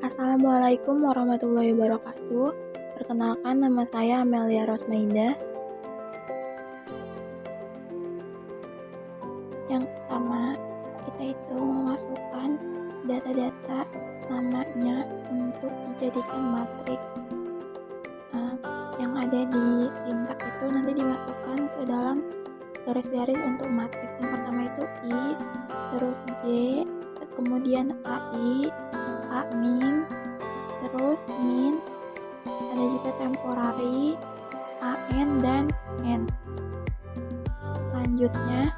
Assalamualaikum warahmatullahi wabarakatuh. Perkenalkan, nama saya Amelia Rosmaida. Yang pertama, kita itu memasukkan data-data namanya untuk dijadikan matriks. Yang ada di sintak itu nanti dimasukkan ke dalam garis-garis untuk matriks. Yang pertama itu I, terus J, kemudian AI, A min, terus min, ada juga temporary, AN dan N. Selanjutnya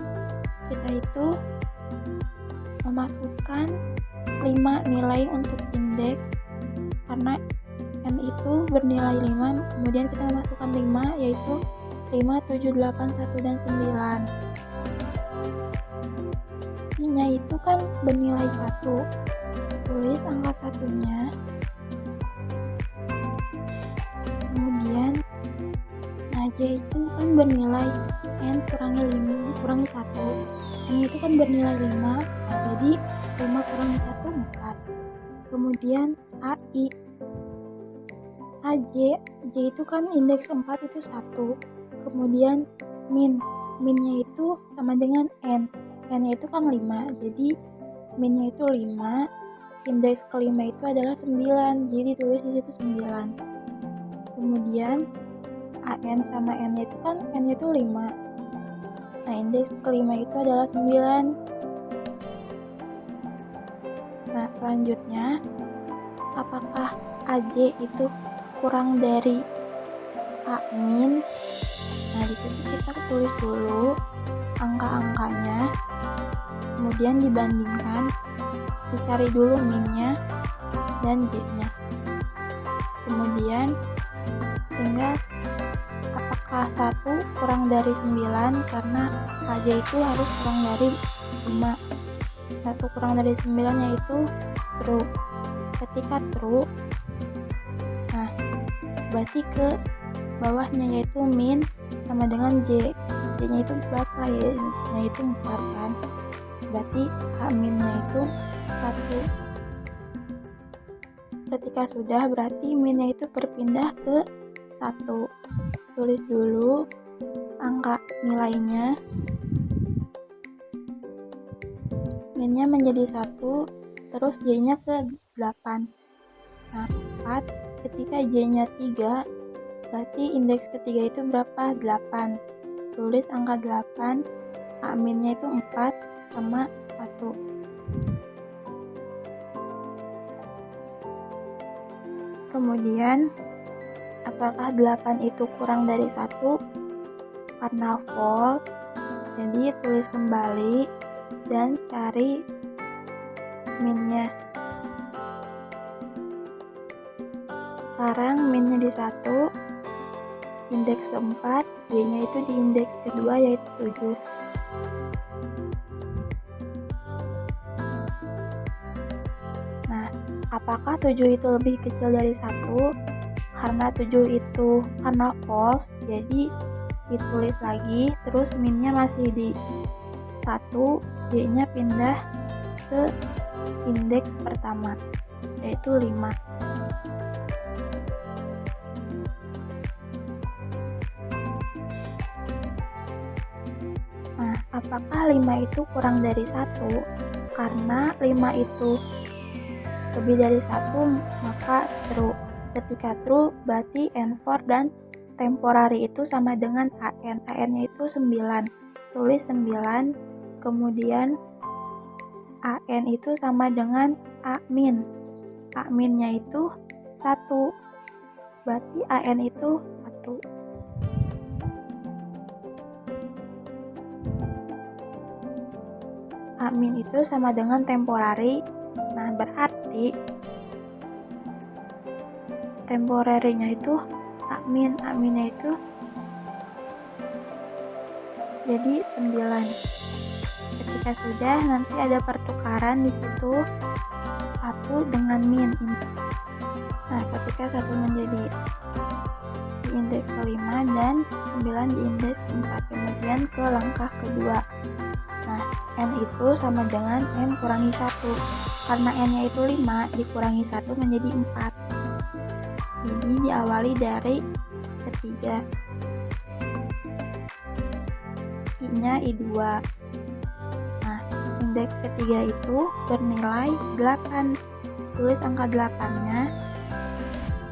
kita itu memasukkan 5 nilai untuk indeks, karena N itu bernilai 5, kemudian kita memasukkan 5, yaitu 5, 7, 8, 1, dan 9. I-nya itu kan bernilai 1, tulis angka satunya, kemudian J itu kan bernilai N kurangi 1, N itu kan bernilai 5, jadi 5 kurangi 1, 4. Kemudian AI, J itu kan indeks 4 itu 1, kemudian minnya itu sama dengan N nya itu kan 5, jadi minnya itu 5, indeks kelima itu adalah 9, jadi tulis di situ 9. Kemudian AN sama N-nya itu kan N-nya itu 5, nah indeks kelima itu adalah 9. Nah selanjutnya, apakah AJ itu kurang dari A min? Nah disitu kita tulis dulu angka-angkanya, kemudian dibandingkan, dicari dulu minnya dan J-nya, kemudian tinggal apakah 1 kurang dari 9, karena AJ itu harus kurang dari 5. 1 kurang dari 9 yaitu true. Ketika true, nah berarti ke bawahnya yaitu min sama dengan J nya itu berapa ya, yaitu 4 kan, berarti A minnya itu 1. Ketika sudah, berarti minnya itu berpindah ke 1. Tulis dulu angka nilainya, minnya menjadi 1, terus J nya ke 8. Nah 4, ketika J nya 3, berarti indeks ketiga itu berapa? 8. Tulis angka 8, A minnya itu 4 sama 1. Kemudian apakah 8 itu kurang dari 1? Karena false, jadi tulis kembali dan cari minnya. Sekarang minnya di 1, indeks keempat, Y-nya itu di indeks kedua yaitu 7. Nah, apakah 7 itu lebih kecil dari 1? Karena 7 itu karena false, jadi ditulis lagi, terus minnya masih di 1, Y-nya pindah ke indeks pertama yaitu 5. Nah, apakah 5 itu kurang dari 1? Karena 5 itu lebih dari 1, maka true. Ketika true, berarti N4 dan temporary itu sama dengan AN. AN-nya itu 9. Tulis 9, kemudian AN itu sama dengan A min. A minnya itu 1. Berarti AN itu 1. A min itu sama dengan temporary. Nah, berarti temporary-nya itu A minnya itu jadi 9. Ketika sudah, nanti ada pertukaran di situ 1 dengan min. Nah, ketika 1 menjadi di indeks kelima dan 9 di indeks keempat, kemudian ke langkah kedua. Nah, N itu sama dengan N kurangi 1. Karena N-nya itu 5, dikurangi 1 menjadi 4. Jadi diawali dari ketiga. I-nya I2. Nah, indeks ketiga itu bernilai 8. Tulis angka 8-nya.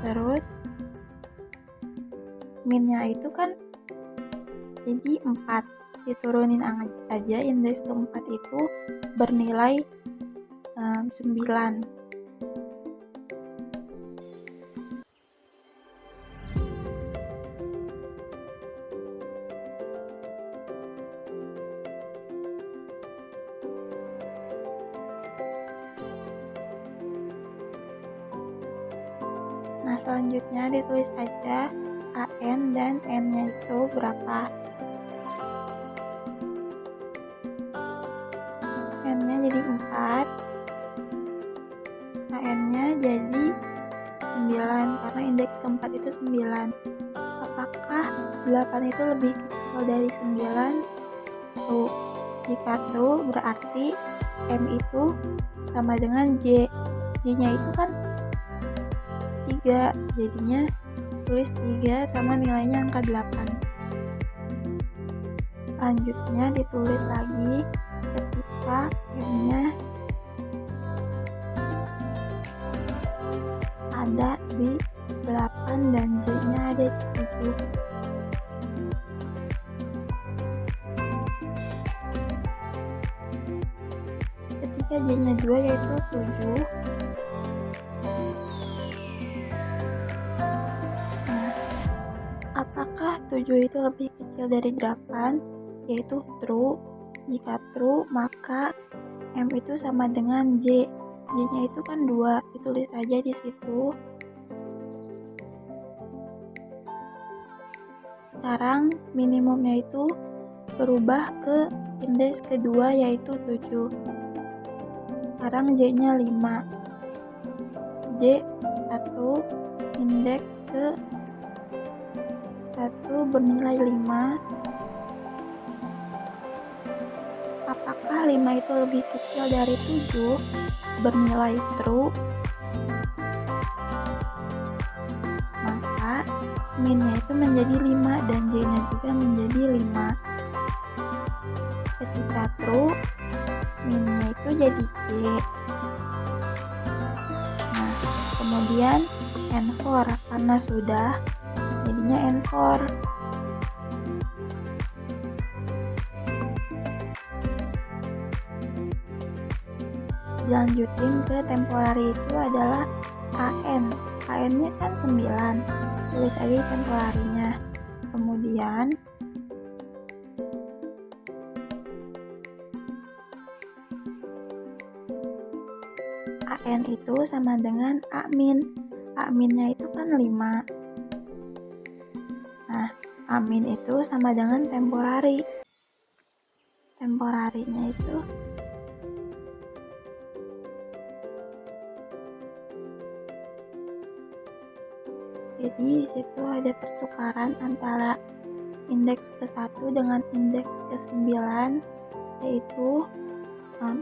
Terus min-nya itu kan jadi 4. Diturunin aja, indeks keempat itu bernilai 9. Nah, selanjutnya ditulis aja AN dan N-nya itu berapa. N-nya jadi 4, AN-nya jadi 9 karena indeks keempat itu 9. Apakah 8 itu lebih kecil dari 9? Tuh, jika true berarti M itu sama dengan J. J-nya itu kan 3, jadinya tulis 3 sama nilainya angka 8. Selanjutnya ditulis lagi ketika M-nya ada di 8 dan J-nya ada di 7. Ketika J-nya 2 yaitu 7. Nah, apakah 7 itu lebih kecil dari 8? Yaitu true. Jika true, maka M itu sama dengan J. J-nya itu kan 2, ditulis aja di situ. Sekarang minimumnya itu berubah ke indeks kedua yaitu 7. Sekarang J-nya 5. J 1, indeks ke 1 bernilai 5. Apakah 5 itu lebih kecil dari 7? Bernilai true. Maka min-nya itu menjadi 5 dan J-nya juga menjadi 5. Ketika true, min-nya itu jadi J. Nah, kemudian N4 karena sudah, jadinya N4. Lanjutin ke temporary itu adalah AN. AN-nya kan 9. Tulis aja temporary-nya. Kemudian AN itu sama dengan A-min. A-minnya itu kan 5. Nah, A-min itu sama dengan temporary. Temporary-nya itu jadi disitu ada pertukaran antara indeks ke-1 dengan indeks ke-9, yaitu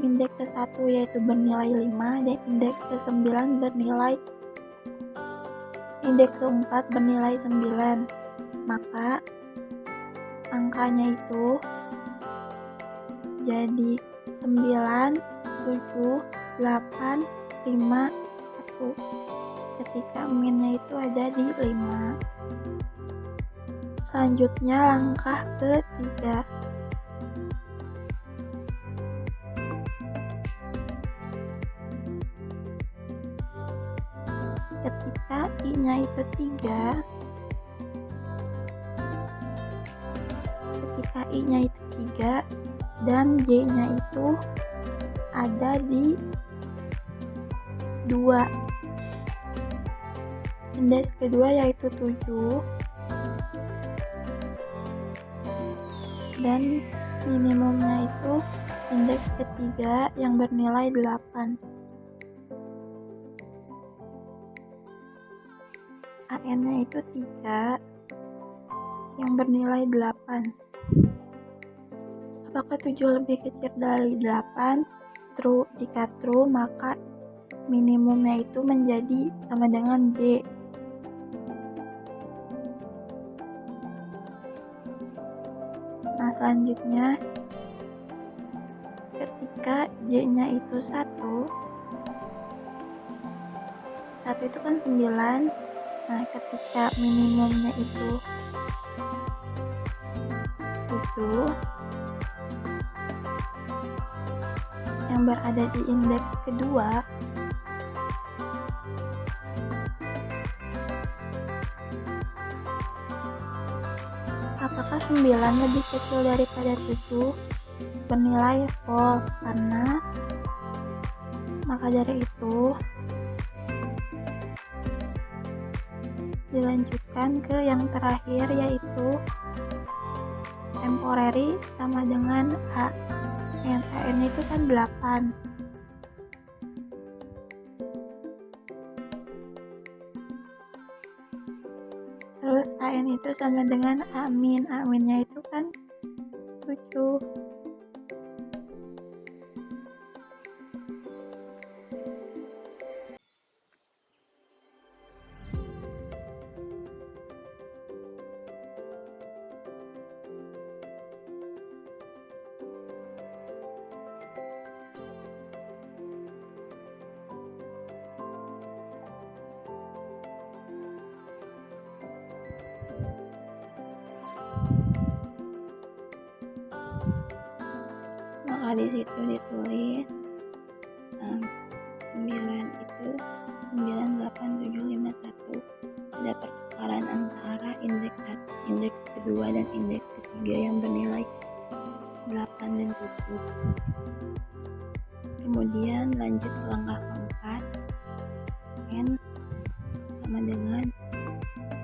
indeks ke-1 yaitu bernilai 5 dan indeks ke-9 bernilai indeks ke-4 bernilai 9. Maka angkanya itu jadi 9, 7, 8, 5, 1. Ketika min-nya itu ada di 5. Selanjutnya langkah ketiga. Ketika I-nya itu 3, ketika I-nya itu 3 dan J-nya itu ada di 2. Indeks kedua yaitu 7 dan minimumnya itu indeks ketiga yang bernilai 8. AN-nya itu 3 yang bernilai 8. Apakah 7 lebih kecil dari 8? True. Jika true, maka minimumnya itu menjadi sama dengan J. Nah, selanjutnya ketika J-nya itu 1 itu kan 9. Nah, ketika minimumnya itu 7 yang berada di indeks kedua, apakah 9 lebih kecil daripada 7? Bernilai false, karena maka dari itu dilanjutkan ke yang terakhir, yaitu temporary sama dengan A. Yang AN itu kan 8. Terus AN itu sama dengan A-. A-nya itu kan 7. Maka di situ ditulis 9 itu 98751. Ada pertukaran antara indeks kedua dan indeks ketiga yang bernilai 8 dan 7. Kemudian lanjut ke langkah keempat, N sama dengan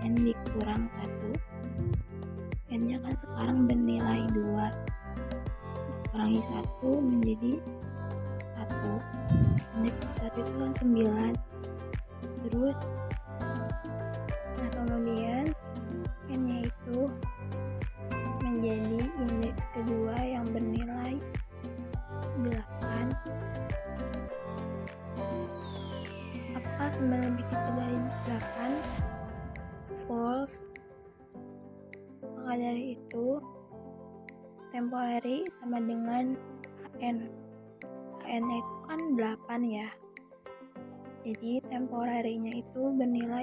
N dikurang 1. N nya kan sekarang bernilai 2, kurangi 1 menjadi 1. Indeks 1 itu kan 9. Terus nah, kemudian N nya itu menjadi indeks kedua yang bernilai 8. Apakah 9 lebih kecil dari 8? False. Maka dari itu temporary sama dengan AN. AN nya itu kan 8 ya. Jadi temporary-nya itu bernilai